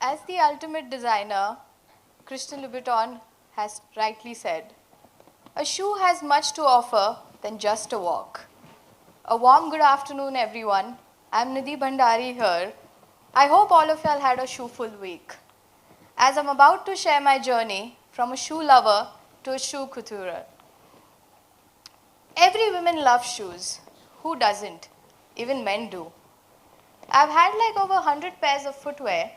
As the ultimate designer, Christian Louboutin has rightly said, a shoe has much to offer than just a walk. A warm good afternoon, everyone. I'm Nidhi Bhandari here. I hope all of y'all had a shoe-full week. As I'm about to share my journey from a shoe lover to a shoe couturer. Every woman loves shoes. Who doesn't? Even men do. I've had like over 100 pairs of footwear.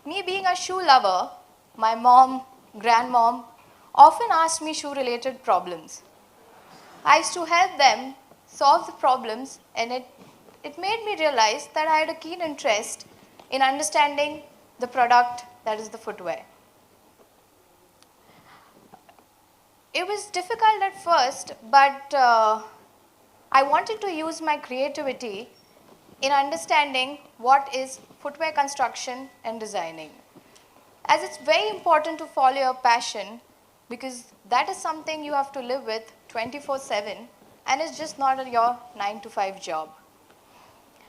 Me being a shoe lover, my mom, grandmom often asked me shoe-related problems. I used to help them solve the problems, and it made me realize that I had a keen interest in understanding the product that is the footwear. It was difficult at first, but I wanted to use my creativity in understanding what is footwear construction and designing. As it's very important to follow your passion, because that is something you have to live with 24/7, and it's just not your 9 to 5 job.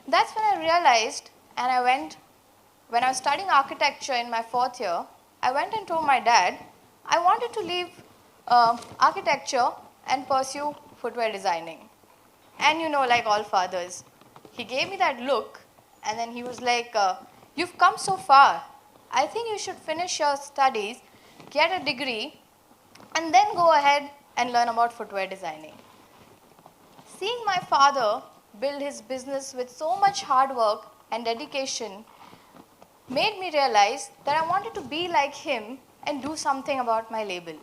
That's when I realized, and when I was studying architecture in my 4th year, I went and told my dad I wanted to leave architecture and pursue footwear designing. And you know, like all fathers, he gave me that look, and then he was like, you've come so far. I think you should finish your studies, get a degree, and then go ahead and learn about footwear designing. Seeing my father build his business with so much hard work and dedication made me realize that I wanted to be like him and do something about my label.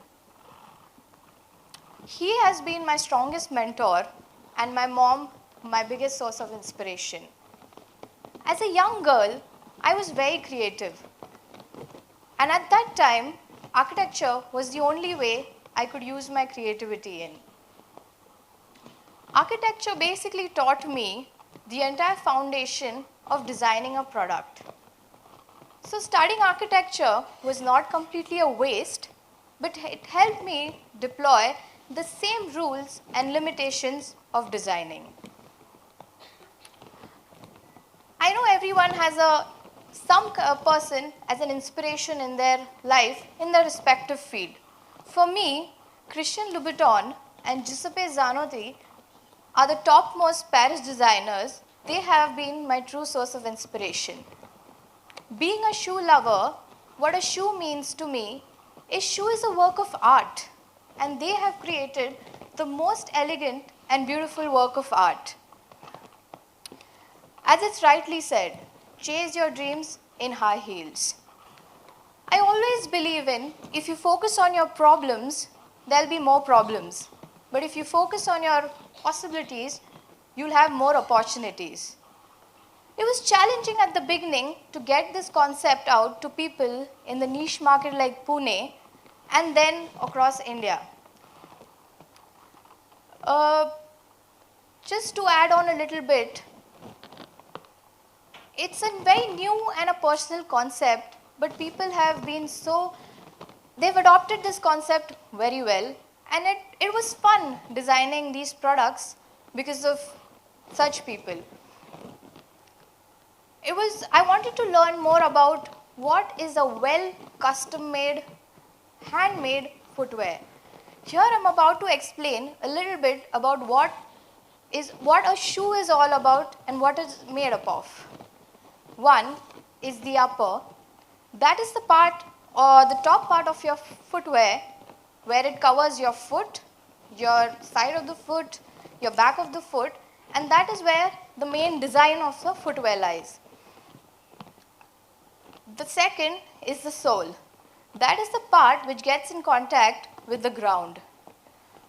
He has been my strongest mentor, and my mom my biggest source of inspiration. As a young girl, I was very creative. And at that time, architecture was the only way I could use my creativity in. Architecture basically taught me the entire foundation of designing a product. So studying architecture was not completely a waste, but it helped me deploy the same rules and limitations of designing. I know everyone has some person as an inspiration in their life in their respective field. For me, Christian Louboutin and Giuseppe Zanotti are the topmost Paris designers. They have been my true source of inspiration. Being a shoe lover, what a shoe means to me is shoe is a work of art, and they have created the most elegant and beautiful work of art. As it's rightly said, chase your dreams in high heels. I always believe in, if you focus on your problems, there'll be more problems. But if you focus on your possibilities, you'll have more opportunities. It was challenging at the beginning to get this concept out to people in the niche market like Pune and then across India. Just to add on a little bit, it's a very new and a personal concept, but people have been they've adopted this concept very well, and it was fun designing these products because of such people. I wanted to learn more about what is a well custom-made, handmade footwear. Here I'm about to explain a little bit about what a shoe is all about and what it's made up of. One is the upper. That is the part or the top part of your footwear where it covers your foot, your side of the foot, your back of the foot, and that is where the main design of the footwear lies. The second is the sole. That is the part which gets in contact with the ground.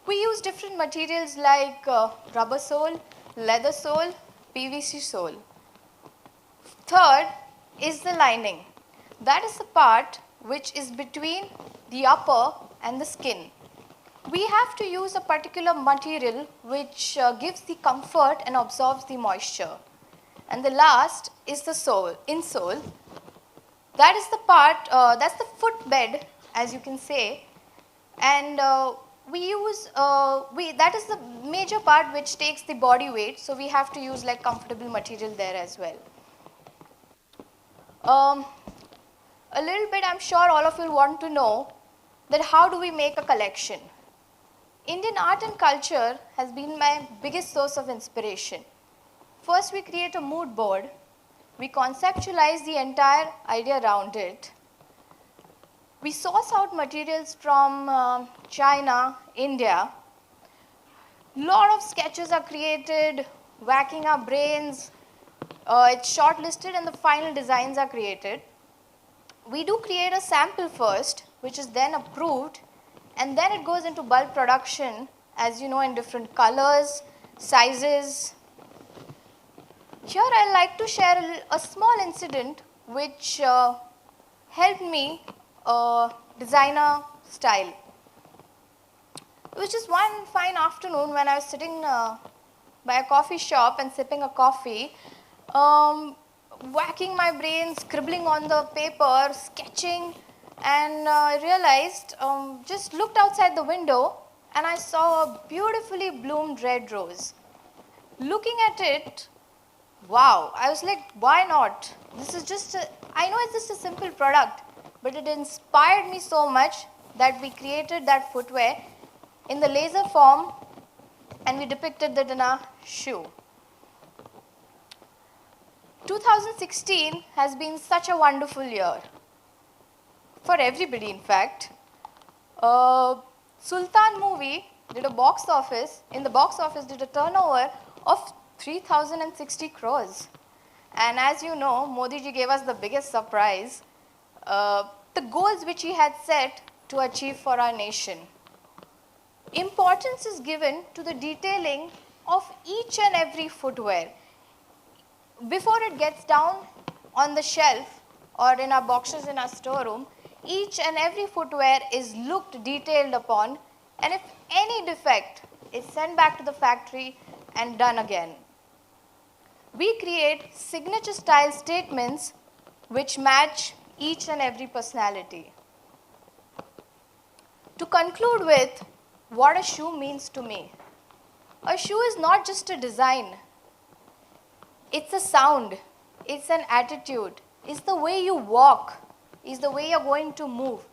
We use different materials like rubber sole, leather sole, PVC sole. Third is the lining. That is the part which is between the upper and the skin. We have to use a particular material which gives the comfort and absorbs the moisture. And the last is the sole, insole. That is the part, that's the footbed, as you can say, and that is the major part which takes the body weight, so we have to use like comfortable material there as well. a little bit, I'm sure all of you want to know that how do we make a collection. Indian art and culture has been my biggest source of inspiration. First, we create a mood board. We conceptualize the entire idea around it. We source out materials from China, India. Lot of sketches are created, whacking our brains. It's shortlisted and the final designs are created. We do create a sample first, which is then approved, and then it goes into bulk production, as you know, in different colors, sizes. Here I'd like to share a small incident which helped me design a style. It was just one fine afternoon when I was sitting by a coffee shop and sipping a coffee, whacking my brain, scribbling on the paper, sketching, and I realized, just looked outside the window and I saw a beautifully bloomed red rose. Looking at it, wow, I was like, why not? This is just I know it's just a simple product, but it inspired me so much that we created that footwear in the laser form and we depicted that in a shoe. 2016 has been such a wonderful year. For everybody, in fact. Sultan movie did a box office, in the box office did a turnover of 3,060 crores. And as you know, Modi ji gave us the biggest surprise, the goals which he had set to achieve for our nation. Importance is given to the detailing of each and every footwear. Before it gets down on the shelf or in our boxes in our storeroom, each and every footwear is looked detailed upon, and if any defect is sent back to the factory and done again. We create signature style statements which match each and every personality. To conclude with what a shoe means to me. A shoe is not just a design. It's a sound, it's an attitude, it's the way you walk, it's the way you're going to move,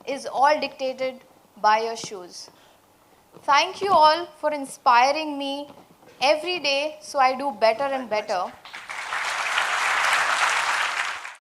is all dictated by your shoes. Thank you all for inspiring me every day so I do better and better.